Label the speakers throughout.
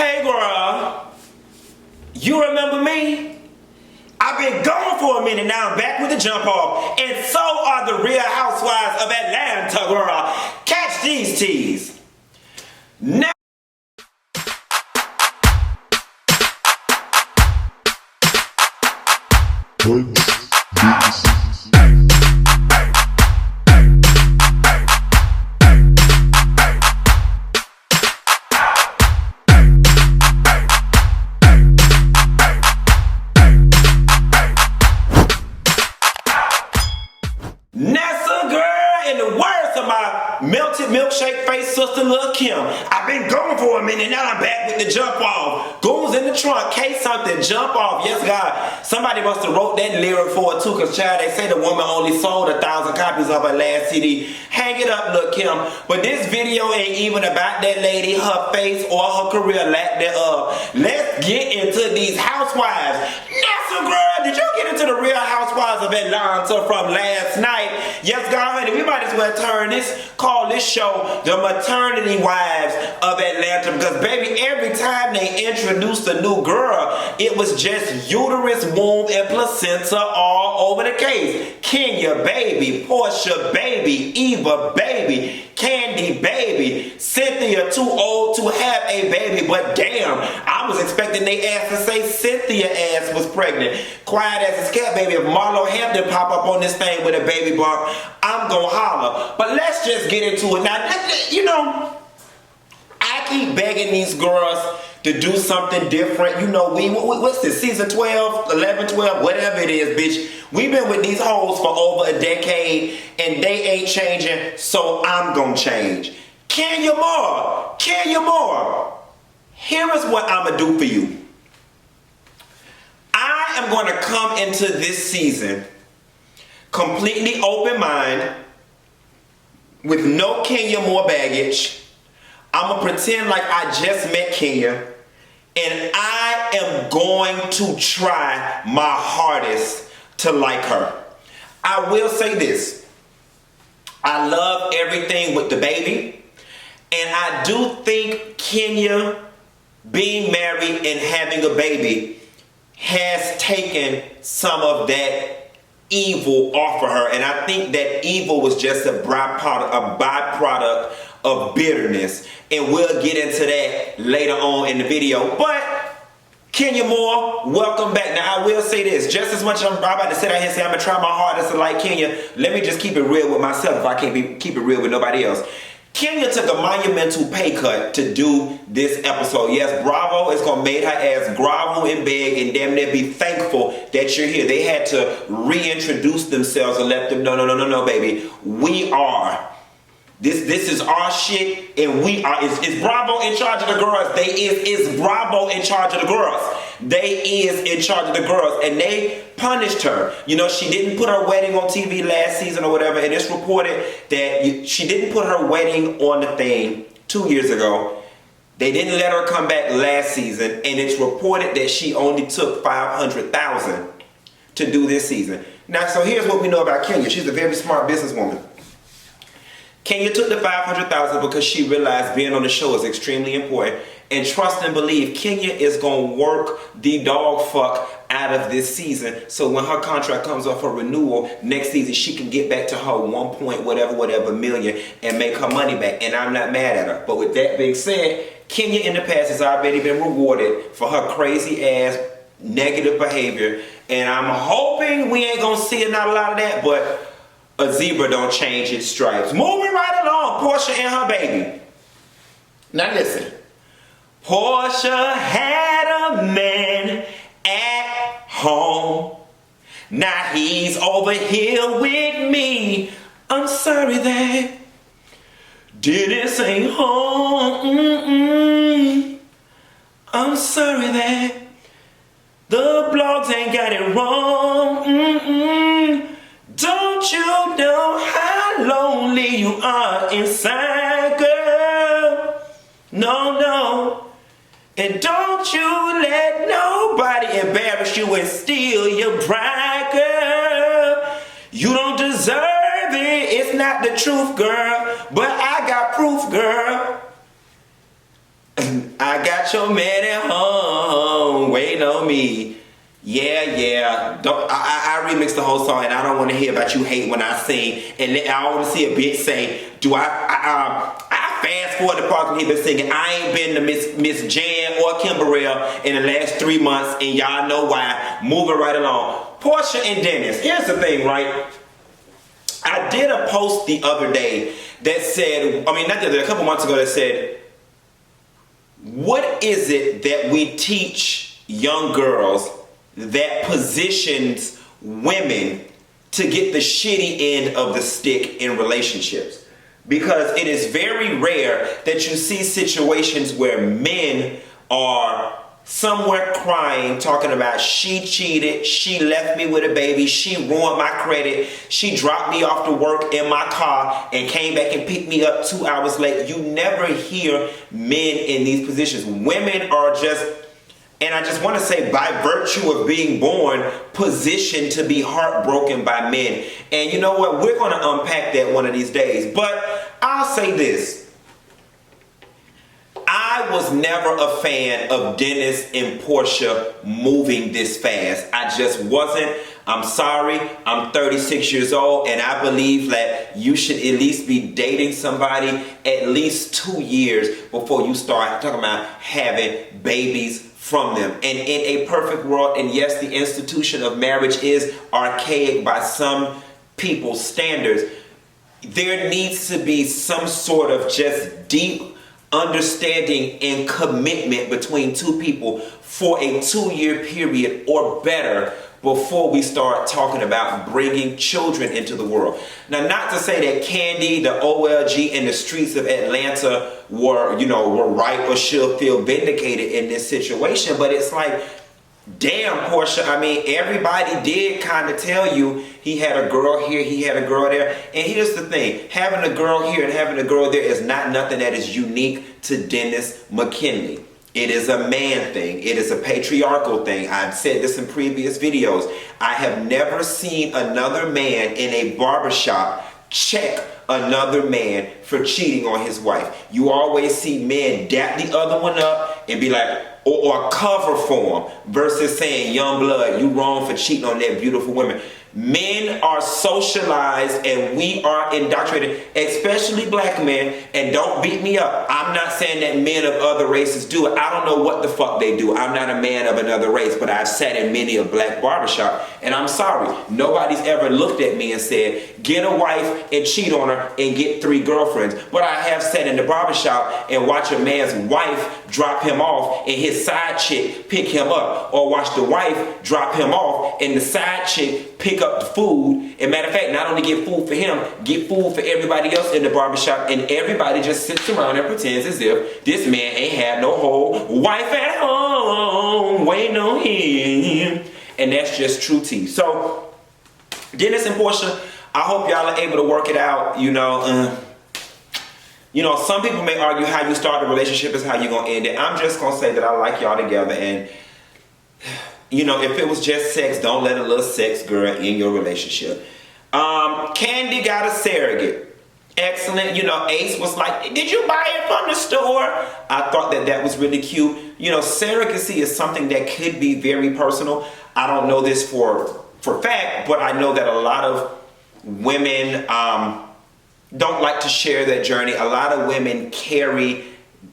Speaker 1: Hey girl, you remember me? I've been gone for a minute now. I'm back with the jump off. And so are the Real Housewives of Atlanta, girl. Catch these teas. Now melted milkshake face sister Lil' Kim. I've been gone for a minute, now I'm back with the jump off. Goons in the trunk, case something, jump off. Yes, God. Somebody must have wrote that lyric for it too, because child, they say the woman only sold 1,000 copies of her last CD. Hang it up, Lil' Kim. But this video ain't even about that lady, her face, or her career lack thereof. Let's get into these housewives. Nessa, girl, did you get into the Real Housewives of Atlanta from last night? Yes, God, honey, we might as well call this show the Maternity Wives of Atlanta, because baby, every time they introduced a new girl, it was just uterus, womb, and placenta all over the case. Kenya, baby. Porsha, baby. Eva, baby. Kandi, baby. Cynthia, too old to have a baby, but damn, I was expecting they ass to say Cynthia ass was pregnant. Quiet as a scat, baby. If Marlo Hampton pop up on this thing with a baby bump, I'm gonna holler. But let's just get into it. Now, you know, I keep begging these girls to do something different. You know, what's this, season 12, 11, 12, whatever it is, bitch. We've been with these hoes for over a decade, and they ain't changing, so I'm gonna change. Kenya Moore, here is what I'm gonna do for you. I am gonna come into this season completely open mind, with no Kenya Moore baggage. I'm gonna pretend like I just met Kenya, and I am going to try my hardest to like her. I will say this. I love everything with the baby, and I do think Kenya being married and having a baby has taken some of that evil off of her, and I think that evil was just a byproduct of bitterness, and we'll get into that later on in the video. But Kenya Moore, welcome back. Now I will say this, just as much as I'm about to sit out here and say I'm gonna try my hardest to like Kenya, let me just keep it real with myself if I can't keep it real with nobody else. Kenya took a monumental pay cut to do this episode. Yes, Bravo is gonna make her ass grovel and beg and damn near be thankful that you're here. They had to reintroduce themselves and let them know, no, baby. We are. This is our shit, and we are. Is Bravo in charge of the girls? Is Bravo in charge of the girls? They is in charge of the girls, and they punished her. You know, she didn't put her wedding on TV last season or whatever, and it's reported that she didn't put her wedding on the thing 2 years ago. They didn't let her come back last season, and it's reported that she only took $500,000 to do this season. Now, so here's what we know about Kenya. She's a very smart businesswoman. Kenya took the $500,000 because she realized being on the show is extremely important, and trust and believe Kenya is gonna work the dog fuck out of this season, so when her contract comes up for renewal next season, she can get back to her 1 point whatever million and make her money back, and I'm not mad at her. But with that being said, Kenya in the past has already been rewarded for her crazy ass negative behavior, and I'm hoping we ain't gonna see not a lot of that, but a zebra don't change its stripes. Moving right along, Porsha and her baby. Now listen. Porsha had a man at home. Now he's over here with me. I'm sorry that didn't say home. I'm sorry that the blogs ain't got it wrong. Don't you know how lonely you are inside, girl? No. And don't you let nobody embarrass you and steal your pride, girl. You don't deserve it. It's not the truth, girl. But I got proof, girl. I got your man at home waiting on me. Yeah. I remixed the whole song, and I don't want to hear about you hate when I sing. And I want to see a bitch say, I fast forward the part when he been singing. I ain't been to Miss Jan or Kim Burrell in the last 3 months, and y'all know why. Moving right along. Porsha and Dennis. Here's the thing, right? I did a post the other day that said, not the other day, a couple months ago, that said, what is it that we teach young girls that positions women to get the shitty end of the stick in relationships? Because it is very rare that you see situations where men are somewhere crying, talking about she cheated, she left me with a baby, she ruined my credit, she dropped me off to work in my car and came back and picked me up 2 hours late. You never hear men in these positions. Women are just, and I just want to say, by virtue of being born, positioned to be heartbroken by men. And you know what? We're going to unpack that one of these days. But I'll say this. I was never a fan of Dennis and Porsha moving this fast. I just wasn't. I'm sorry. I'm 36 years old, and I believe that you should at least be dating somebody at least 2 years before you start talking about having babies from them. And in a perfect world, and yes, the institution of marriage is archaic by some people's standards, there needs to be some sort of just deep understanding and commitment between two people for a 2-year period or better before we start talking about bringing children into the world. Now, not to say that Kandi, the OLG, and the streets of Atlanta were right or should feel vindicated in this situation, but it's like, damn, Porsha, everybody did kind of tell you he had a girl here, he had a girl there. And here's the thing, having a girl here and having a girl there is not nothing that is unique to Dennis McKinley. It is a man thing. It is a patriarchal thing. I've said this in previous videos. I have never seen another man in a barbershop check another man for cheating on his wife. You always see men dap the other one up and be like, or cover for him, versus saying, young blood, you wrong for cheating on that beautiful woman. Men are socialized and we are indoctrinated, especially black men, and don't beat me up. I'm not saying that men of other races do it. I don't know what the fuck they do. I'm not a man of another race, but I've sat in many a black barbershop, and I'm sorry, nobody's ever looked at me and said, get a wife and cheat on her and get 3 girlfriends. But I have sat in the barbershop and watch a man's wife drop him off and his side chick pick him up, or watch the wife drop him off and the side chick pick up the food. And matter of fact, not only get food for him, get food for everybody else in the barbershop, and everybody just sits around and pretends as if this man ain't had no whole wife at home waiting on him. And that's just true tea. So Dennis and Porsha, I hope y'all are able to work it out. Some people may argue how you start a relationship is how you're going to end it. I'm just going to say that I like y'all together, and if it was just sex, don't let a little sex girl in your relationship. Kandi got a surrogate. Excellent. Ace was like, did you buy it from the store? I thought that was really cute. Surrogacy is something that could be very personal. I don't know this for fact, but I know that a lot of women don't like to share their journey. A lot of women carry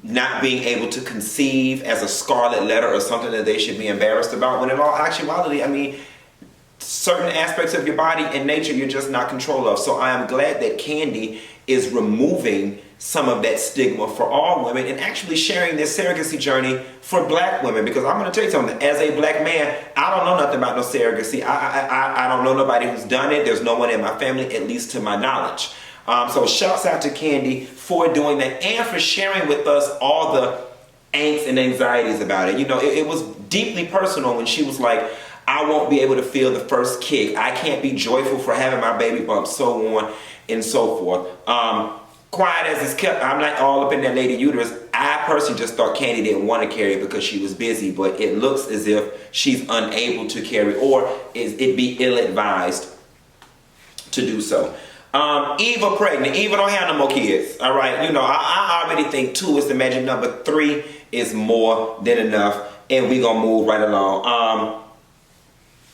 Speaker 1: not being able to conceive as a scarlet letter or something that they should be embarrassed about, when in all actuality, certain aspects of your body and nature you're just not control of. So I am glad that Kandi is removing some of that stigma for all women and actually sharing this surrogacy journey for black women. Because I'm going to tell you something, as a black man, I don't know nothing about no surrogacy. I don't know nobody who's done it. There's no one in my family, at least to my knowledge. So shouts out to Kandi for doing that and for sharing with us all the angst and anxieties about it. It was deeply personal when she was like, I won't be able to feel the first kick. I can't be joyful for having my baby bump, so on and so forth. Quiet as it's kept, I'm not all up in that lady uterus. I personally just thought Kandi didn't want to carry it because she was busy, but it looks as if she's unable to carry, or it'd be ill-advised to do so. Eva pregnant. Eva don't have no more kids. All right. I already think 2 is the magic number. 3 is more than enough. And we gonna move right along.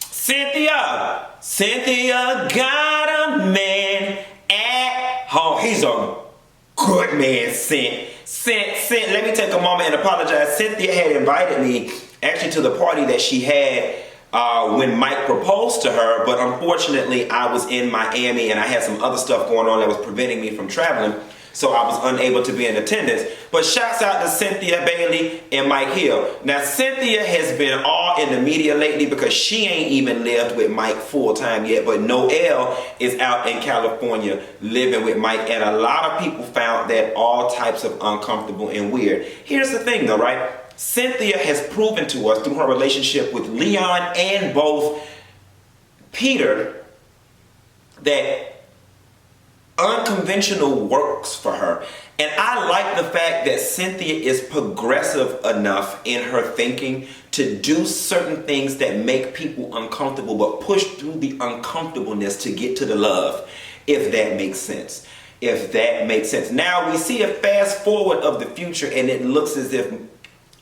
Speaker 1: Cynthia got a man at home. He's a good man, Cynthia. Let me take a moment and apologize. Cynthia had invited me actually to the party that she had when Mike proposed to her, but unfortunately I was in Miami and I had some other stuff going on that was preventing me from traveling, so I was unable to be in attendance. But shouts out to Cynthia Bailey and Mike Hill. Now Cynthia has been all in the media lately because she ain't even lived with Mike full time yet, but Noelle is out in California living with Mike, and a lot of people found that all types of uncomfortable and weird. Here's the thing though, right? Cynthia has proven to us through her relationship with Leon and both Peter that unconventional works for her. And I like the fact that Cynthia is progressive enough in her thinking to do certain things that make people uncomfortable, but push through the uncomfortableness to get to the love, if that makes sense. Now we see a fast forward of the future, and it looks as if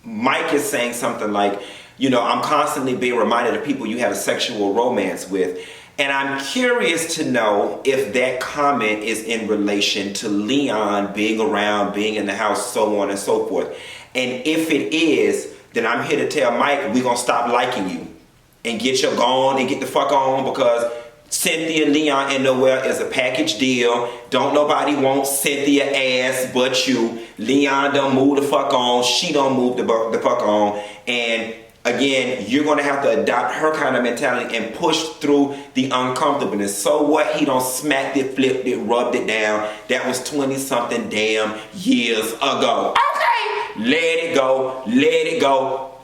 Speaker 1: Mike is saying something like, you know, I'm constantly being reminded of people you had a sexual romance with. And I'm curious to know if that comment is in relation to Leon being around, being in the house, so on and so forth. And if it is, then I'm here to tell Mike, we're going to stop liking you and get your gone and get the fuck on, because Cynthia, Leon, and Noelle is a package deal. Don't nobody want Cynthia ass but you. Leon don't move the fuck on. She don't move the fuck on. And again, you're going to have to adopt her kind of mentality and push through the uncomfortableness. So what? He done smacked it, flipped it, rubbed it down. That was 20-something damn years ago. Okay. Let it go.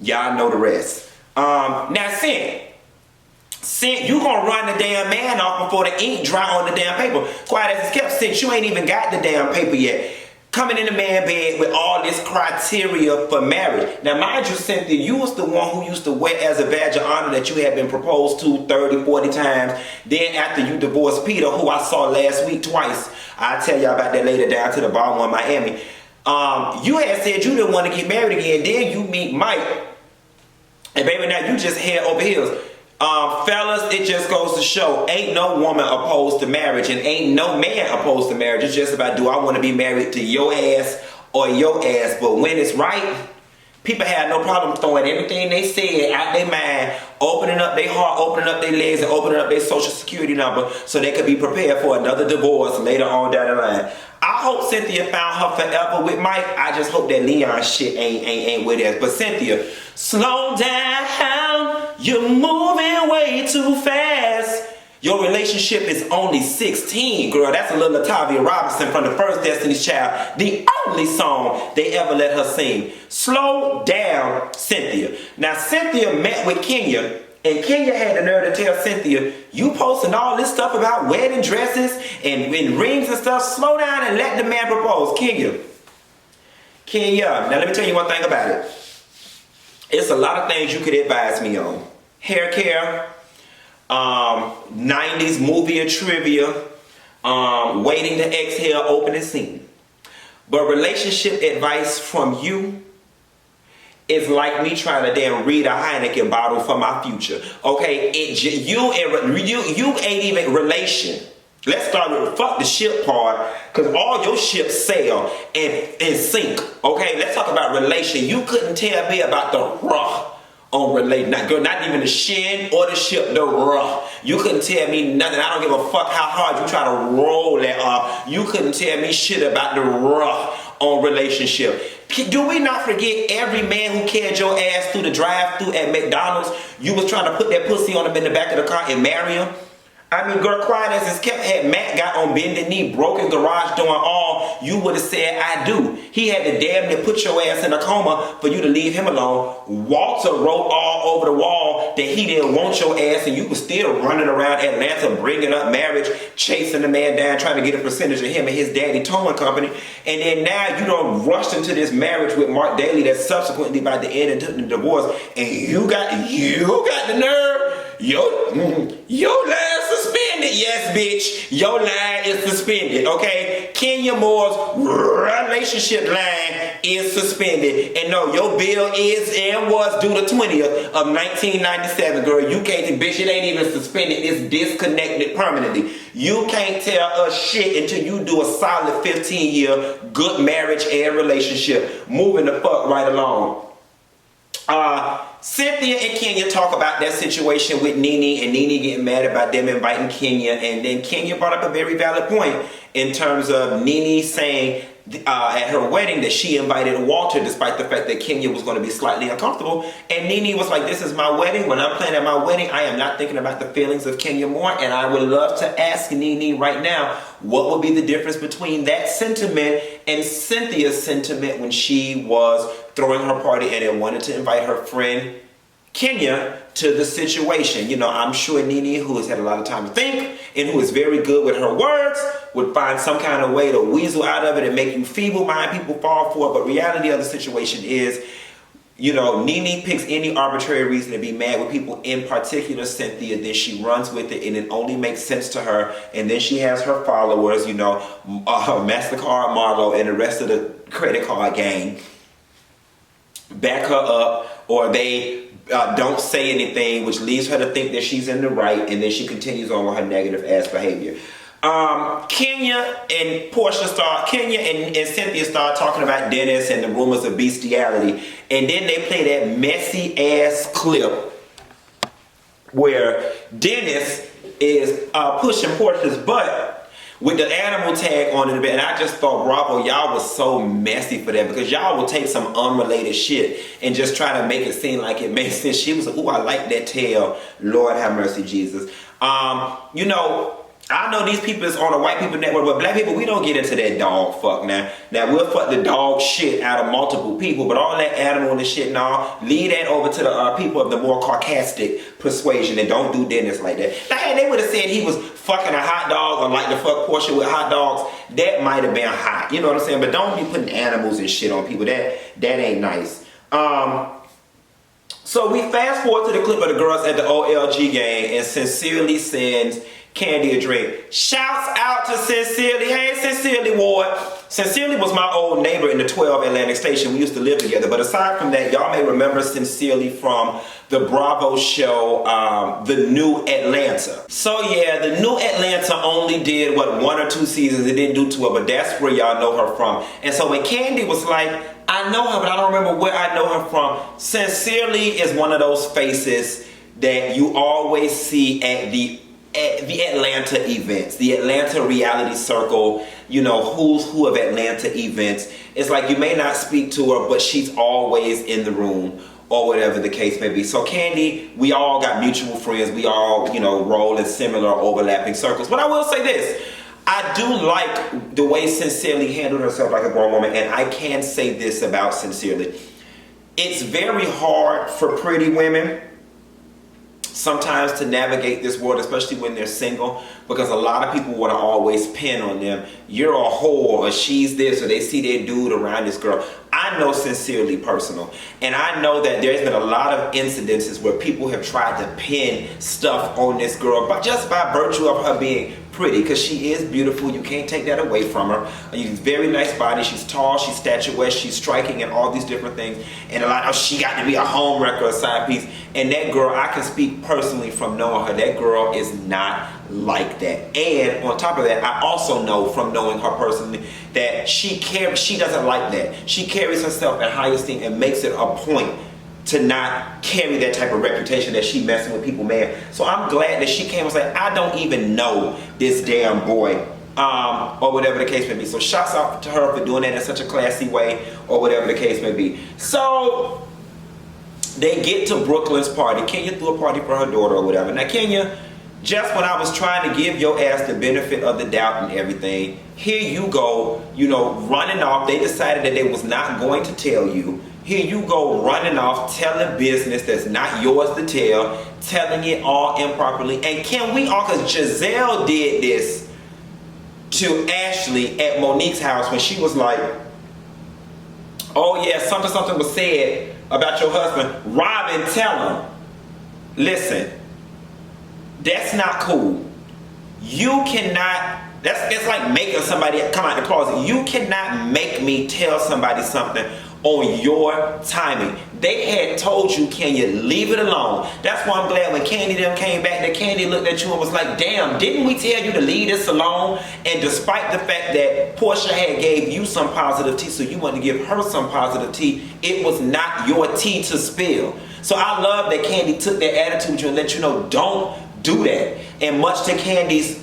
Speaker 1: Y'all know the rest. Now, Cynthia, you gonna run the damn man off before the ink dry on the damn paper. Quiet as it's kept, Cynthia, you ain't even got the damn paper yet. Coming in the man bed with all this criteria for marriage. Now, mind you, Cynthia, you was the one who used to wear as a badge of honor that you had been proposed to 30, 40 times. Then after you divorced Peter, who I saw last week twice, I'll tell y'all about that later, down to the bottom of Miami. You had said you didn't want to get married again. Then you meet Mike. And baby, now you just head over heels. Fellas, it just goes to show, ain't no woman opposed to marriage and ain't no man opposed to marriage. It's just about, do I want to be married to your ass or your ass? But when it's right, people have no problem throwing everything they said out their mind, opening up their heart, opening up their legs, and opening up their social security number so they could be prepared for another divorce later on down the line. I hope Cynthia found her forever with Mike. I just hope that Leon shit ain't with us. But Cynthia, slow down. You're moving way too fast. Your relationship is only 16, girl. That's a little Latavia Robinson from the first Destiny's Child. The only song they ever let her sing. Slow down, Cynthia. Now, Cynthia met with Kenya, and Kenya had the nerve to tell Cynthia, you posting all this stuff about wedding dresses and rings and stuff. Slow down and let the man propose. Kenya, now let me tell you one thing about it. It's a lot of things you could advise me on. Hair care, 90s movie or trivia, waiting to exhale, opening scene. But relationship advice from you is like me trying to damn read a Heineken bottle for my future. Okay, you ain't even relation. Let's start with fuck the ship part, because all your ships sail and sink. Okay, let's talk about relation. You couldn't tell me about the RHOA on relate. Not even the shin or the ship, the RHOA. You couldn't tell me nothing. I don't give a fuck how hard you try to roll that up. You couldn't tell me shit about the RHOA on relationship. Do we not forget every man who carried your ass through the drive-thru at McDonald's? You was trying to put that pussy on him in the back of the car and marry him? I mean, girl, quiet as it's kept. Had Matt got on bended knee, broken garage door and all, you would have said, I do. He had to damn near put your ass in a coma for you to leave him alone. Walter wrote all over the wall that he didn't want your ass, and you was still running around Atlanta bringing up marriage, chasing the man down, trying to get a percentage of him and his daddy towing company. And then now you done rushed into this marriage with Marc Daly that subsequently by the end took the divorce, and you got the nerve. Your line suspended. Yes, bitch. Your line is suspended, okay? Kenya Moore's relationship line is suspended. And no, your bill is and was due the 20th of 1997, girl. You can't, bitch, it ain't even suspended. It's disconnected permanently. You can't tell us shit until you do a solid 15-year good marriage and relationship. Moving the fuck right along. Cynthia and Kenya talk about that situation with Nene, and Nene getting mad about them inviting Kenya, and then Kenya brought up a very valid point in terms of Nene saying at her wedding that she invited Walter despite the fact that Kenya was going to be slightly uncomfortable, and Nene was like, this is my wedding. When I'm planning my wedding, I am not thinking about the feelings of Kenya Moore, and I would love to ask Nene right now, what would be the difference between that sentiment and Cynthia's sentiment when she was throwing her party and then wanted to invite her friend Kenya to the situation. You know, I'm sure Nene, who has had a lot of time to think and who is very good with her words, would find some kind of way to weasel out of it and make you feeble-minded people fall for it. But reality of the situation is, you know, Nene picks any arbitrary reason to be mad with people, in particular Cynthia, then she runs with it and it only makes sense to her, and then she has her followers, you know, MasterCard, Marlo, and the rest of the credit card gang back her up, or they don't say anything, which leads her to think that she's in the right, and then she continues on with her negative ass behavior. Kenya and Cynthia start talking about Dennis and the rumors of bestiality, and then they play that messy ass clip where Dennis is pushing Porsha's butt with the animal tag on it, and I just thought, bravo, y'all was so messy for that, because y'all will take some unrelated shit and just try to make it seem like it makes sense. She was like, ooh, I like that tail. Lord have mercy, Jesus. You know, I know these people is on a white people network, but black people, we don't get into that dog fuck now. Now, we'll fuck the dog shit out of multiple people, but all that animal and shit, nah, leave that over to the people of the more Caucasic persuasion, and don't do Dennis like that. Now, hey, they would have said he was fucking a hot dog or like to fuck Porsha with hot dogs. That might have been hot, you know what I'm saying? But don't be putting animals and shit on people. That ain't nice. So we fast forward to the clip of the girls at the OLG game, and Sincerely sends Kandi a drink. Shouts out to Sincerely. Hey, Sincerely Ward. Sincerely was my old neighbor in the 12 Atlantic Station. We used to live together. But aside from that, y'all may remember Sincerely from the Bravo show, The New Atlanta. So yeah, The New Atlanta only did, what, 1 or 2 seasons. It didn't do too well, but that's where y'all know her from. And so when Kandi was like, I know her, but I don't remember where I know her from. Sincerely is one of those faces that you always see at the Atlanta events, the Atlanta reality circle, you know, who's who of Atlanta events. It's like you may not speak to her, but she's always in the room, or whatever the case may be. So Kandi, we all got mutual friends. We all, you know, roll in similar overlapping circles. But I will say this, I do like the way Sincerely handled herself like a grown woman, and I can say this about Sincerely. It's very hard for pretty women sometimes to navigate this world, especially when they're single, because a lot of people want to always pin on them, you're a whore, or she's this, or they see their dude around this girl. I know Sincerely personal, and I know that there's been a lot of incidences where people have tried to pin stuff on this girl, but just by virtue of her being pretty, because she is beautiful. You can't take that away from her. She's very nice body. She's tall. She's statuesque. She's striking, and all these different things. And a lot of she got to be a home wrecker, a side piece. And that girl, I can speak personally from knowing her. That girl is not like that. And on top of that, I also know from knowing her personally that she doesn't like that. She carries herself in high esteem and makes it a point to not carry that type of reputation that she messing with people, man. So I'm glad that she came and said, I don't even know this damn boy, or whatever the case may be. So shouts out to her for doing that in such a classy way, or whatever the case may be. So they get to Brooklyn's party. Kenya threw a party for her daughter or whatever. Now Kenya, just when I was trying to give your ass the benefit of the doubt and everything, here you go, you know, running off. They decided that they was not going to tell you. Here you go running off, telling business that's not yours to tell, telling it all improperly. And can we all, because Giselle did this to Ashley at Monique's house when she was like, oh yeah, something was said about your husband. Robin, tell him, listen, that's not cool. You cannot It's like making somebody come out the closet. You cannot make me tell somebody something on your timing. They had told you, Kenya, leave it alone. That's why I'm glad when Kandi them came back, that Kandi looked at you and was like, damn, didn't we tell you to leave this alone? And despite the fact that Porsha had gave you some positive tea, so you wanted to give her some positive tea, it was not your tea to spill. So I love that Kandi took that attitude with you and let you know, don't do that. And much to Kandi's,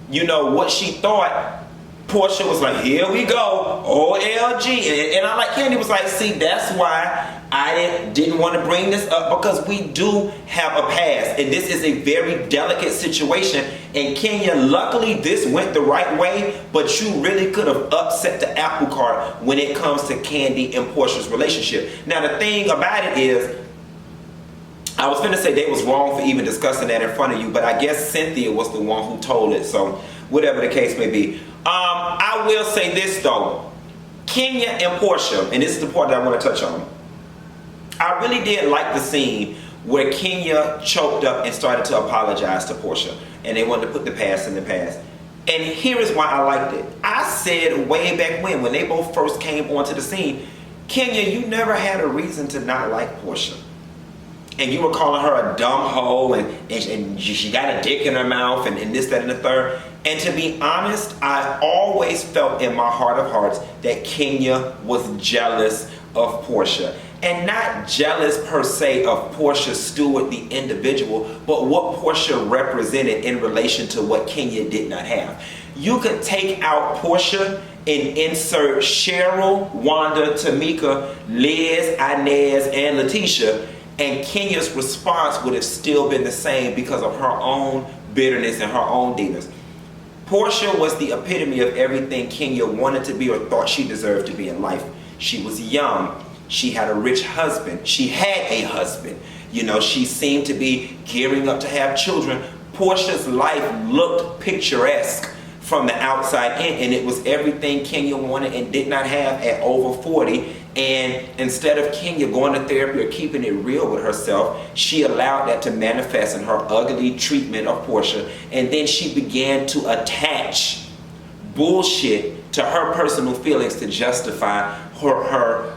Speaker 1: what she thought, Porsha was like, here we go, OLG. And I like, Kandi was like, see, that's why I didn't want to bring this up, because we do have a past. And this is a very delicate situation. And Kenya, luckily this went the right way, but you really could have upset the apple cart when it comes to Kandi and Porsha's relationship. Now, the thing about it is, I was finna say they was wrong for even discussing that in front of you, but I guess Cynthia was the one who told it, so whatever the case may be. I will say this though, Kenya and Porsha, and this is the part that I want to touch on. I really did like the scene where Kenya choked up and started to apologize to Porsha, and they wanted to put the past in the past. And here is why I liked it. I said way back when they both first came onto the scene, Kenya, you never had a reason to not like Porsha. And you were calling her a dumb hoe, and she got a dick in her mouth, and this, that, and the third. And to be honest, I always felt in my heart of hearts that Kenya was jealous of Porsha. And not jealous per se of Porsha Stewart, the individual, but what Porsha represented in relation to what Kenya did not have. You could take out Porsha and insert Cheryl, Wanda, Tamika, Liz, Inez, and Letitia, and Kenya's response would have still been the same because of her own bitterness and her own demons. Porsha was the epitome of everything Kenya wanted to be or thought she deserved to be in life. She was young. She had a rich husband. She had a husband. She seemed to be gearing up to have children. Porsha's life looked picturesque from the outside in, and it was everything Kenya wanted and did not have at over 40. And instead of Kenya going to therapy or keeping it real with herself, she allowed that to manifest in her ugly treatment of Porsha. And then she began to attach bullshit to her personal feelings to justify her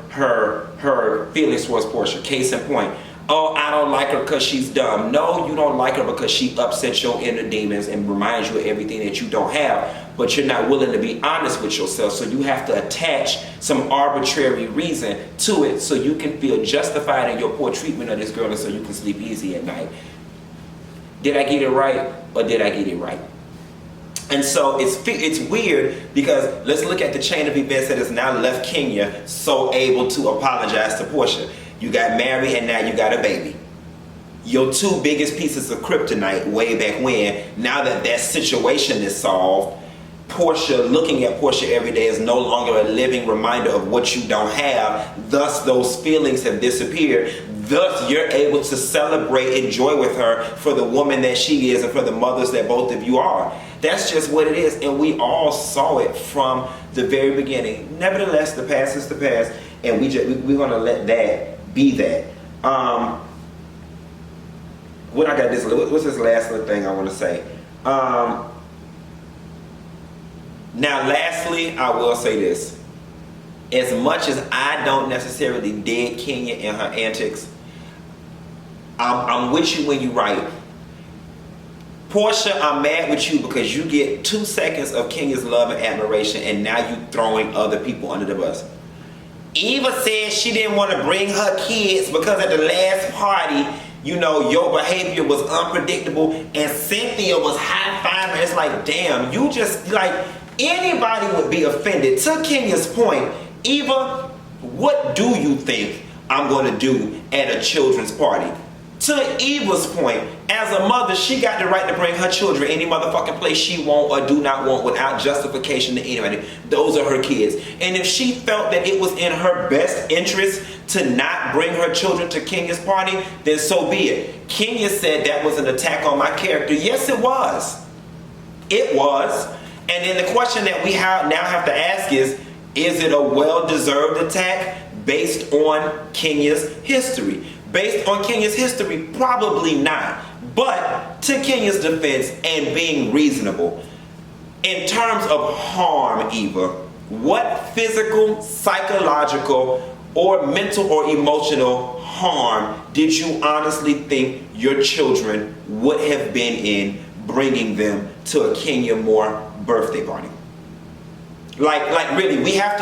Speaker 1: feelings towards Porsha. Case in point, oh, I don't like her because she's dumb. No, you don't like her because she upsets your inner demons and reminds you of everything that you don't have. But you're not willing to be honest with yourself, so you have to attach some arbitrary reason to it so you can feel justified in your poor treatment of this girl and so you can sleep easy at night. Did I get it right, or did I get it right? And so it's weird, because let's look at the chain of events that has now left Kenya so able to apologize to Porsha. You got married and now you got a baby. Your two biggest pieces of kryptonite way back when, now that that situation is solved, Porsha, looking at Porsha every day is no longer a living reminder of what you don't have. Thus, those feelings have disappeared. Thus, you're able to celebrate and joy with her for the woman that she is and for the mothers that both of you are. That's just what it is, and we all saw it from the very beginning. Nevertheless, the past is the past, and we're going to let that be that. What's this last little thing I want to say? Now, lastly, I will say this. As much as I don't necessarily dig Kenya and her antics, I'm with you when you right. Porsha, I'm mad with you because you get 2 seconds of Kenya's love and admiration, and now you throwing other people under the bus. Eva said she didn't want to bring her kids because at the last party, your behavior was unpredictable, and Cynthia was high-fiving. It's like, damn, you just, anybody would be offended. To Kenya's point, Eva, what do you think I'm going to do at a children's party? To Eva's point, as a mother, she got the right to bring her children any motherfucking place she want or do not want without justification to anybody. Those are her kids. And if she felt that it was in her best interest to not bring her children to Kenya's party, then so be it. Kenya said that was an attack on my character. Yes, it was. It was. And then the question that we now have to ask is it a well-deserved attack based on Kenya's history? Based on Kenya's history, probably not. But to Kenya's defense and being reasonable, In terms of harm, Eva, what physical, psychological, or mental or emotional harm did you honestly think your children would have been in bringing them to a Kenya Moore birthday party? Like really, we have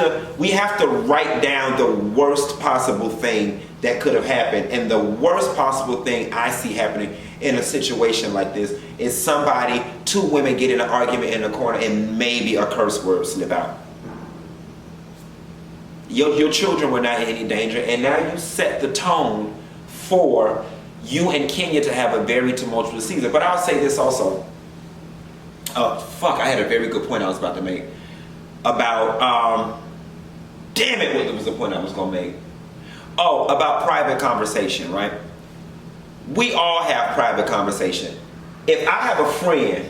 Speaker 1: to write down the worst possible thing that could have happened. And the worst possible thing I see happening in a situation like this is somebody, two women get in an argument in the corner and maybe a curse word slip out. Your children were not in any danger, and now you set the tone for you and Kenya to have a very tumultuous season. But I'll say this also. I had a very good point I was about to make about, damn it, what was the point I was going to make? Oh, about private conversation, right? We all have private conversation. If I have a friend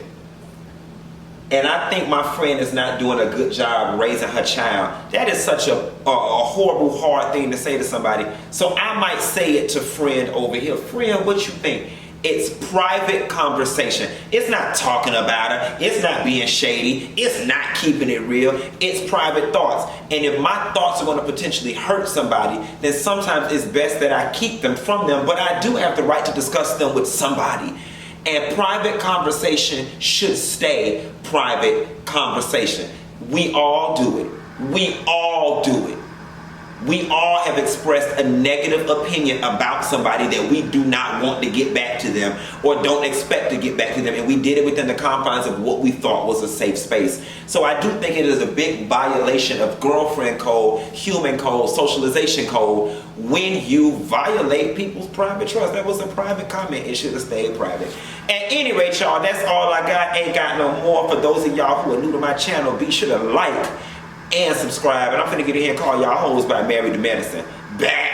Speaker 1: and I think my friend is not doing a good job raising her child, that is such a horrible, hard thing to say to somebody. So I might say it to friend over here. Friend, what you think? It's private conversation. It's not talking about her. It's not being shady. It's not keeping it real. It's private thoughts. And if my thoughts are going to potentially hurt somebody, then sometimes it's best that I keep them from them. But I do have the right to discuss them with somebody. And private conversation should stay private conversation. We all do it. We all do it. We all have expressed a negative opinion about somebody that we do not want to get back to them or don't expect to get back to them, and we did it within the confines of what we thought was a safe space. So I do think it is a big violation of girlfriend code, human code, socialization code when you violate people's private trust. That was a private comment. It should have stayed private. At any rate, y'all, that's all I got. Ain't got no more. For those of y'all who are new to my channel, be sure to like and subscribe. And I'm finna get in here and call y'all hoes by Married to Medicine. Bye.